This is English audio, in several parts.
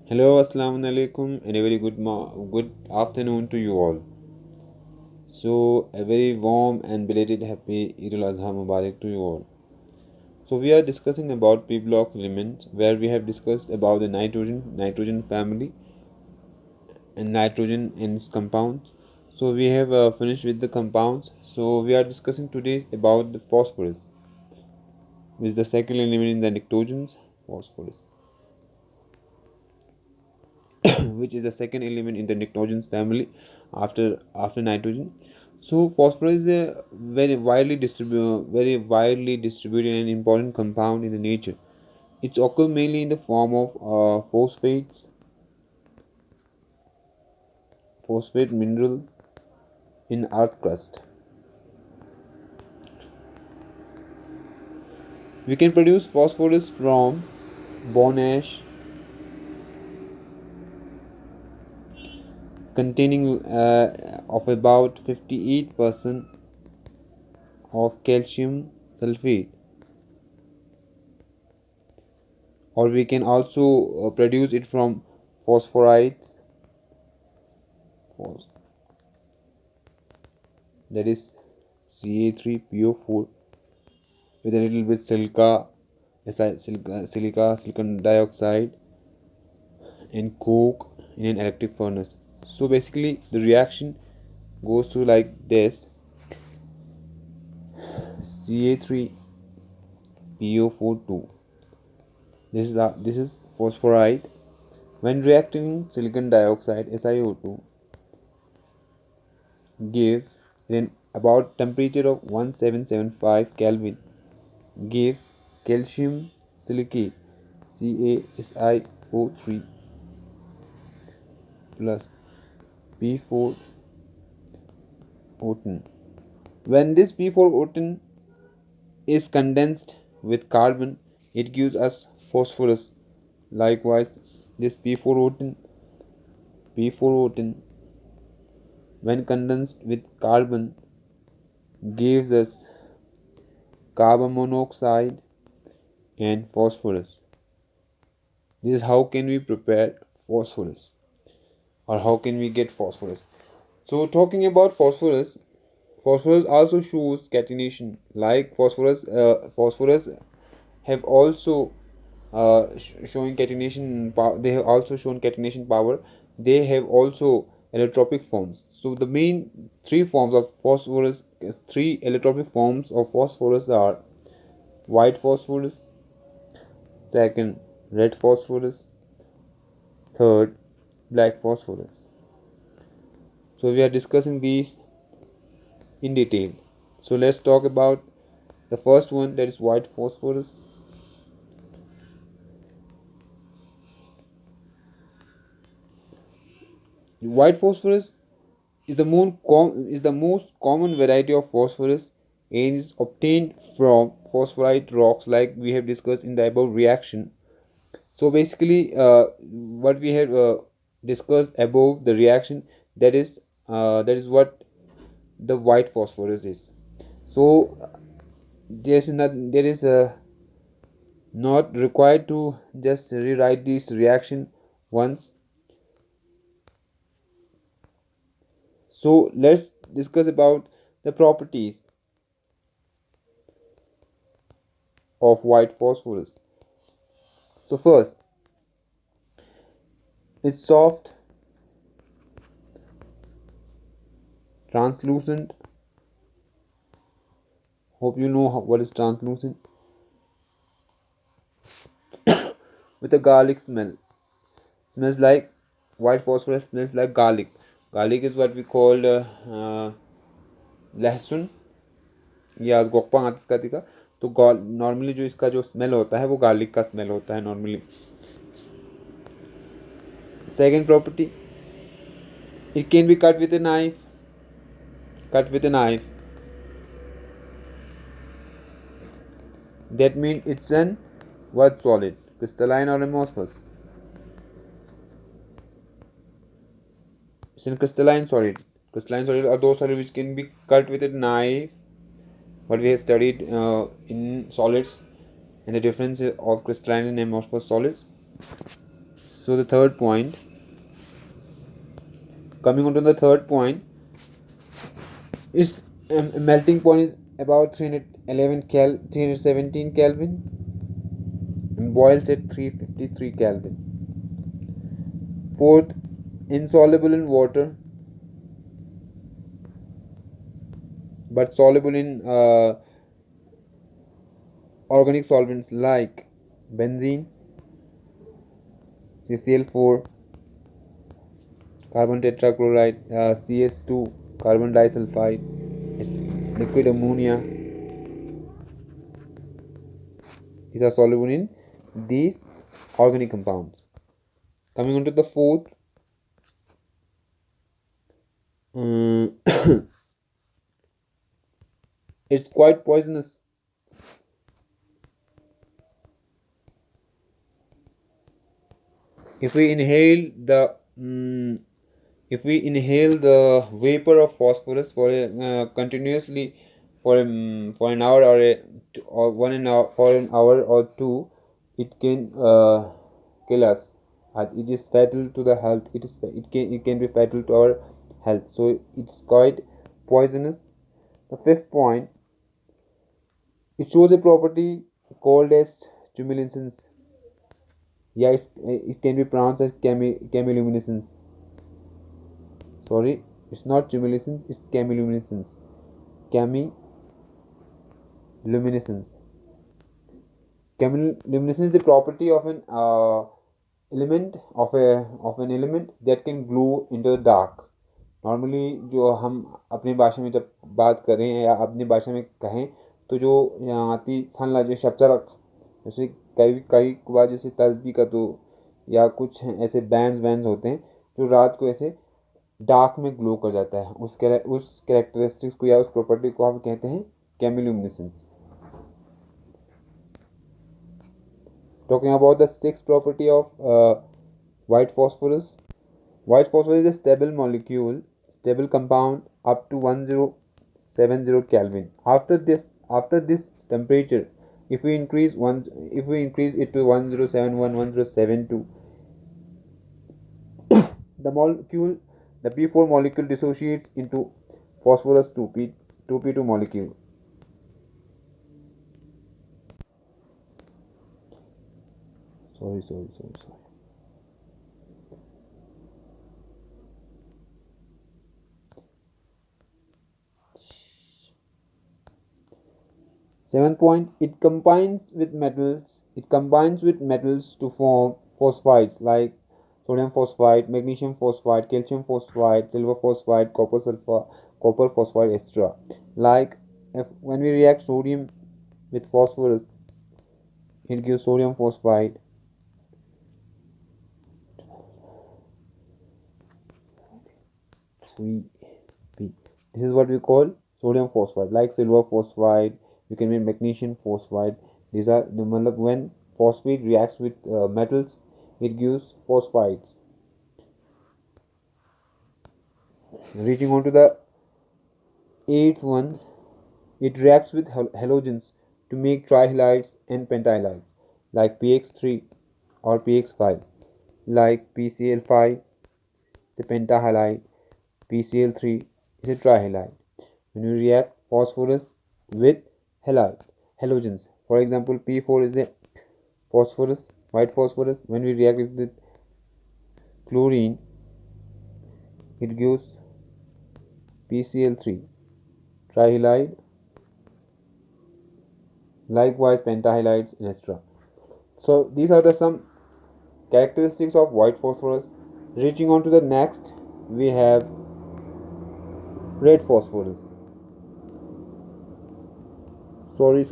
Hello, assalamu alaikum, and a very good afternoon to you all. So, a very warm and belated happy Eid al Adha Mubarak to you all. So, we are discussing about P block elements, where we have discussed about the nitrogen family, and nitrogen and its compounds. So, we have finished with the compounds. So, we are discussing today about the phosphorus, which is the second element in the nitrogens, phosphorus, which is the second element in the nitrogens family after nitrogen. So phosphorus is a very widely distributed and important compound in the nature. It occurs mainly in the form of phosphate mineral in earth crust. We can produce phosphorus from bone ash containing of about 58% of calcium sulfate, or we can also produce it from phosphorites, that is Ca3PO4, with a little bit silicon dioxide, and coke in an electric furnace. So basically, the reaction goes through like this: Ca3PO42. This is phosphorite. When reacting silicon dioxide SiO2 gives in about temperature of 1775 Kelvin gives calcium silicate CaSiO3 plus P4O10. When this P4O10 is condensed with carbon, it gives us phosphorus. Likewise, this P4O10 when condensed with carbon gives us carbon monoxide and phosphorus. This is how can we prepare phosphorus, or how can we get phosphorus. So talking about phosphorus also shows catenation. Like phosphorus have also showing catenation power. They have also shown catenation power. They have also allotropic forms. So the main three allotropic forms of phosphorus are white phosphorus, second red phosphorus, third black phosphorus. So we are discussing these in detail. So let's talk about the first one, that is white phosphorus. White phosphorus is the most common variety of phosphorus and is obtained from phosphorite rocks, like we have discussed in the above reaction. So basically, what we have discussed above the reaction, that is what the white phosphorus is. So there is not required to just rewrite this reaction once. So let's discuss about the properties of white phosphorus. So first, it's soft, translucent. Hope you know what is translucent. With a garlic smell. Smells like white phosphorus smells like garlic. Garlic is what we call लहसुन या गोप्पा इसका दिखा. तो normally जो इसका जो smell होता है वो गार्लिक का स्मेल होता है normally. Second property, it can be cut with a knife. That means it's an what solid, crystalline or amorphous. It's a crystalline solid. Crystalline solid are those solids which can be cut with a knife. What we have studied in solids and the difference of crystalline and amorphous solids. So the third point, coming on to the third point, its melting point is about 317 Kelvin and boils at 353 Kelvin. Fourth, insoluble in water but soluble in organic solvents like benzene, CCl4, carbon tetrachloride, CS2, carbon disulfide, liquid ammonia. These are soluble in these organic compounds. Coming on to the fourth, it's quite poisonous. If we inhale the vapor of phosphorus for continuously for an hour or 1 hour for an hour or two, it can kill us. It is fatal to the health. It can be fatal to our health. So it's quite poisonous. The fifth point, it shows a property called as chemiluminescence. Yeah, it can be pronounced as chemiluminescence. Sorry, it's not chemiluminescence, it's chemiluminescence. Chemiluminescence. Chemiluminescence is the property of an element of an element that can glow into the dark. Normally जो हम अपनी भाषा में जब बात करें या अपनी भाषा में कहें तो जो यहाँ आती सनलाइट जो शब्द जैसे कई कई बार जैसे तस्बी का तो या कुछ ऐसे बैंड्स होते हैं जो रात को ऐसे डार्क में ग्लो कर जाता है, उस कैरेक्टरिस्टिक्स को या उस प्रॉपर्टी को हम कहते हैं chemiluminescence. Talking about the sixth property of white phosphorus. White phosphorus is a stable compound up to 1070 Kelvin. After this temperature, if we increase it to 1071, 1072, the P4 molecule dissociates into phosphorus 2p2 molecule. Sorry. 7th point, it combines with metals to form phosphides like sodium phosphide, magnesium phosphide, calcium phosphide, silver phosphide, copper phosphide, etc. Like when we react sodium with phosphorus, it gives sodium phosphide. This is what we call sodium phosphide. Like silver phosphide, you can make magnesium phosphide. These are when phosphate reacts with metals, it gives phosphides. Reaching on to the eighth one, it reacts with halogens to make trihalides and pentahalides like PX3 or PX5, like PCl5, the pentahalide, PCl3 is a trihalide. When we react phosphorus with halogens, for example, P4 is a phosphorus, white phosphorus. When we react with chlorine, it gives PCl3 trihalide, likewise pentahalides, etc. So these are some characteristics of white phosphorus. Reaching on to the next, we have red phosphorus. Sorry.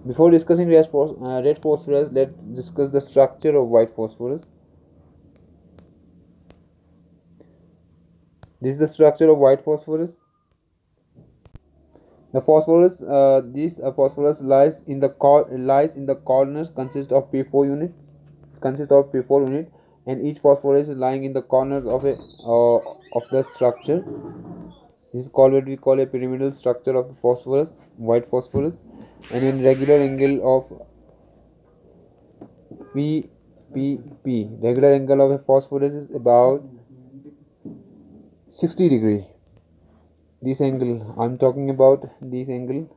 Before discussing red phosphorus, let's discuss the structure of white phosphorus. This is the structure of white phosphorus. The phosphorus, phosphorus lies in the corners, consists of P4 units, and each phosphorus is lying in the corners of the structure. This is called what we call a pyramidal structure of the white phosphorus, and in regular angle of P PP. Regular angle of a phosphorus is about 60 degree. This angle, I'm talking about this angle.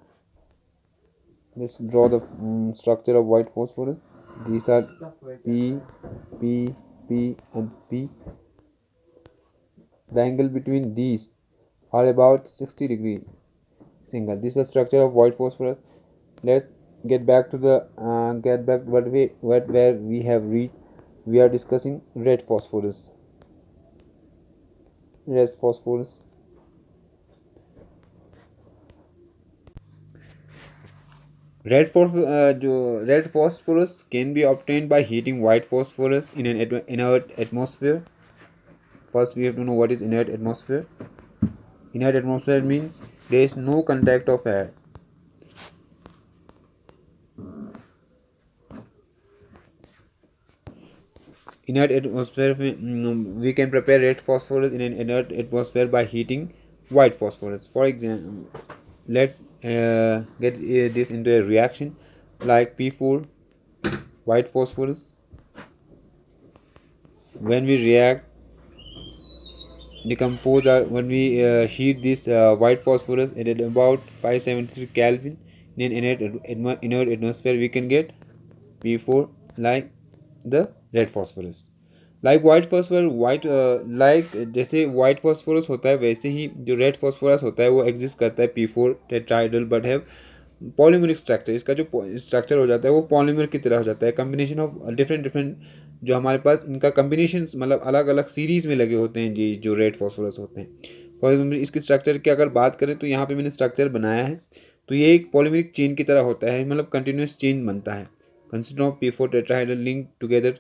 Let's draw the structure of white phosphorus. These are P, P, P and P. The angle between these are about 60 degree single. This is the structure of white phosphorus. Let's get back to the where we have reached. We are discussing red phosphorus. Red phosphorus. Red phosphorus can be obtained by heating white phosphorus in an inert atmosphere. First, we have to know what is inert atmosphere. Inert atmosphere means there is no contact of air. Inert atmosphere, we can prepare red phosphorus in an inert atmosphere by heating white phosphorus. For example, let's get this into a reaction like P4 white phosphorus. When we react decompose when we heat this white phosphorus at about 573 Kelvin in an inert atmosphere, we can get P4 like the red phosphorus. Like white phosphorus like जैसे white phosphorus होता है वैसे ही जो red phosphorus होता है वो exist करता है P4 tetrahedral but have polymeric structure. इसका जो स्ट्रक्चर हो जाता है वो पॉलीमर की तरह हो जाता है. कम्बिनेशन ऑफ डिफरेंट जो हमारे पास इनका कम्बिनेशन मतलब अलग अलग सीरीज में लगे होते हैं जी जो रेड फॉस्फोरस होते हैं. फॉर एग्जाम्पल इसकी स्ट्रक्चर की अगर बात करें तो यहाँ पे मैंने स्ट्रक्चर बनाया है तो ये एक पॉलीमरिक चेन की तरह होता है मतलब कंटिन्यूस चेन बनता है. Consist of P4 tetrahedral link together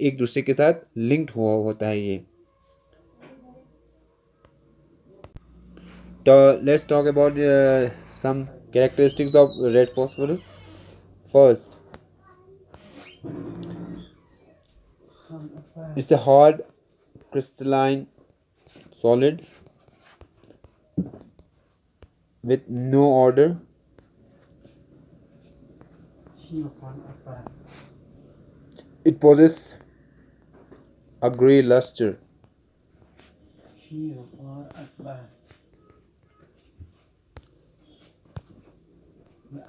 एक दूसरे के साथ लिंक्ड हुआ होता है ये. तो let's talk about some characteristics of red phosphorus. First, it's a hard crystalline solid with no odor. It possesses a grey luster.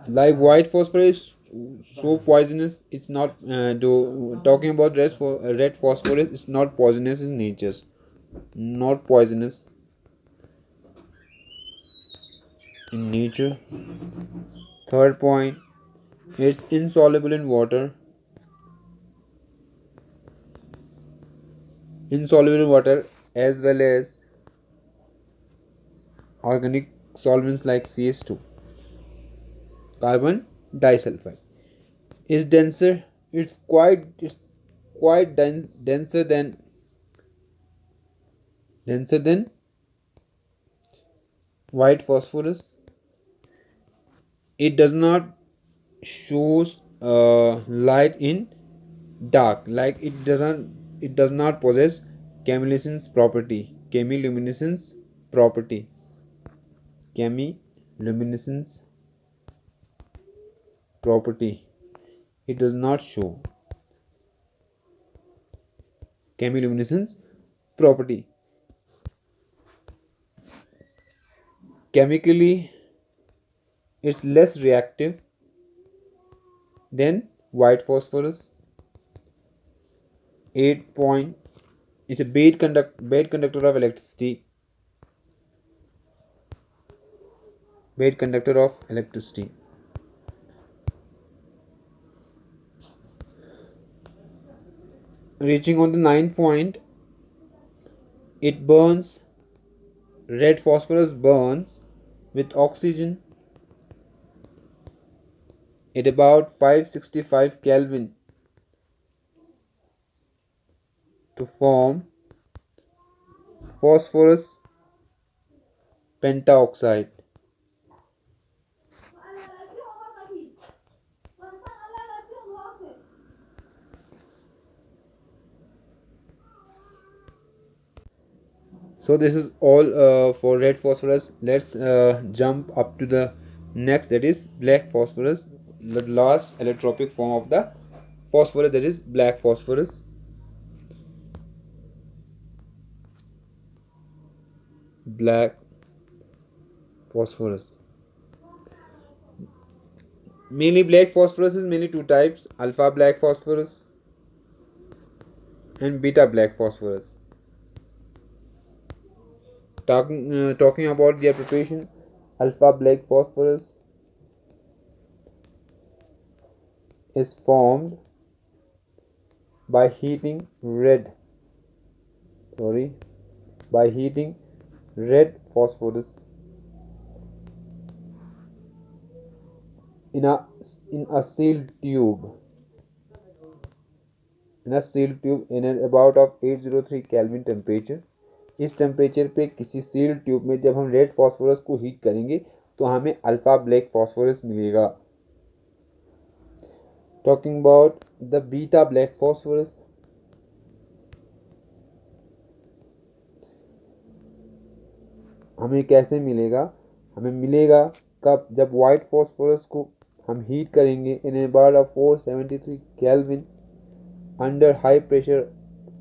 Like white phosphorus so poisonous, it's not talking about red phosphorus, it's not poisonous in nature. Not poisonous in nature. Third point, it's insoluble in water. Insoluble in water as well as organic solvents like CH2, carbon disulfide. It's denser. It's quite denser than white phosphorus. It does not shows light in dark. Like it does not possess chemiluminescence property. Chemiluminescence property. Chemiluminescence property. It does not show chemiluminescence property. Chemically, it's less reactive than white phosphorus. 8 point, it's a bad conductor of electricity. Bad conductor of electricity. Reaching on the 9th point, it burns. Red phosphorus burns with oxygen at about 565 Kelvin to form phosphorus pentaoxide. So this is all for red phosphorus. Let's jump up to the next, that is black phosphorus, the last allotropic form of the phosphorus, that is black phosphorus. Black phosphorus. Mainly black phosphorus is mainly two types: alpha black phosphorus and beta black phosphorus. Talking about their preparation, alpha black phosphorus is formed by heating red phosphorus in a sealed tube in an about of 803 Kelvin temperature. इस temperature पे किसी sealed tube में जब हम red phosphorus को heat करेंगे तो हमें अल्फा ब्लैक फॉस्फोरस मिलेगा. Talking about the beta black phosphorus, हमें कैसे मिलेगा? हमें मिलेगा कब? जब वाइट फॉस्फोरस को हम हीट करेंगे in about of 473 kelvin under high pressure,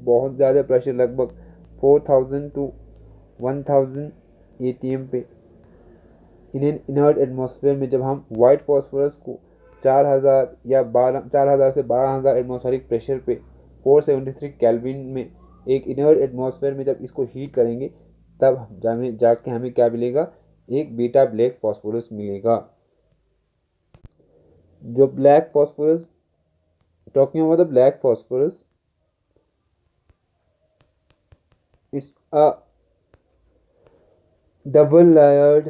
बहुत ज़्यादा प्रेशर, लगभग 4000 टू 1000 atm पे. इन एन इनर्ट एटमॉस्फेयर में जब हम वाइट फॉस्फोरस को 4000 से 12000 एटमॉस्फेरिक प्रेशर पे 473 केल्विन में एक इनर्ट एटमॉस्फेयर में जब इसको हीट करेंगे तब जाके हमें क्या मिलेगा? एक बीटा ब्लैक फॉस्फोरस मिलेगा. जो black phosphorus, talking about the black phosphorus, it's a double layered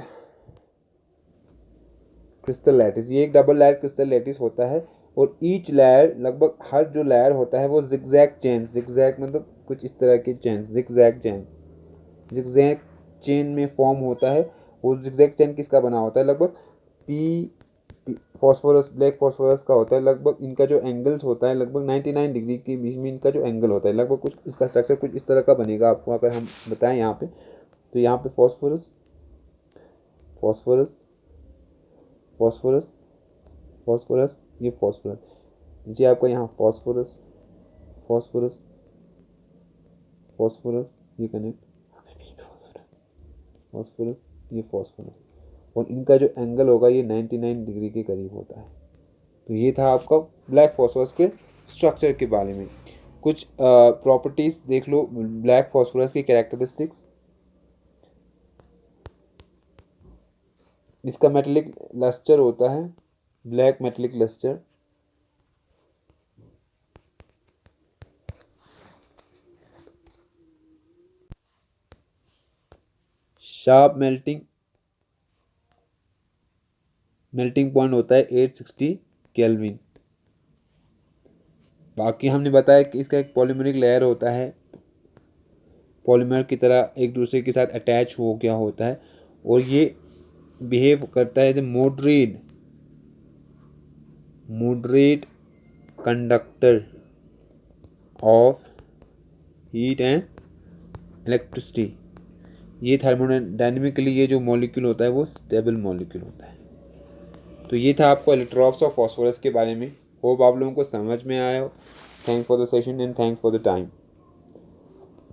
crystal lattice. ये एक डबल लायर क्रिस्टल लैटिस होता है और ईच लायर, लगभग हर जो लायर होता है वो जिगजैग मतलब कुछ इस तरह के जिगजैग चेन में फॉर्म होता है. वो जिगजैग चेन किसका बना होता है? लगभग पी फॉस्फोरस, ब्लैक फॉस्फोरस का होता है. लगभग इनका जो एंगल्स होता है लगभग 99 डिग्री के बीच में इनका जो एंगल होता है, लगभग कुछ इसका स्ट्रक्चर कुछ इस तरह का बनेगा. आपको अगर हम बताएं यहाँ पे, तो यहाँ पे फॉस्फोरस ये फॉस्फोरस, नीचे आपका यहाँ फॉस्फोरस ये कनेक्ट, ये फॉस्फोरस, और इनका जो एंगल होगा ये 99 डिग्री के करीब होता है. तो ये था आपका ब्लैक फॉस्फोरस के स्ट्रक्चर के बारे में. कुछ प्रॉपर्टीज देख लो ब्लैक फॉस्फोरस की कैरेक्टरिस्टिक्स. इसका मेटेलिक लस्टर होता है, black metallic lustre. Sharp melting point होता है 860 केल्विन. बाकी हमने बताया कि इसका एक पॉलीमरिक लेयर होता है, पॉलीमर की तरह एक दूसरे के साथ अटैच हो गया होता है, और ये बिहेव करता है as a moderate conductor of heat and electricity. ये थर्मोडायनेमिकली ये जो मॉलिक्यूल होता है वो स्टेबल मॉलिक्यूल होता है. तो ये था आपको इलेक्ट्रॉन्स ऑफ फॉस्फोरस के बारे में. होप आप लोगों को समझ में आया हो. Thanks for the session and thanks for the time.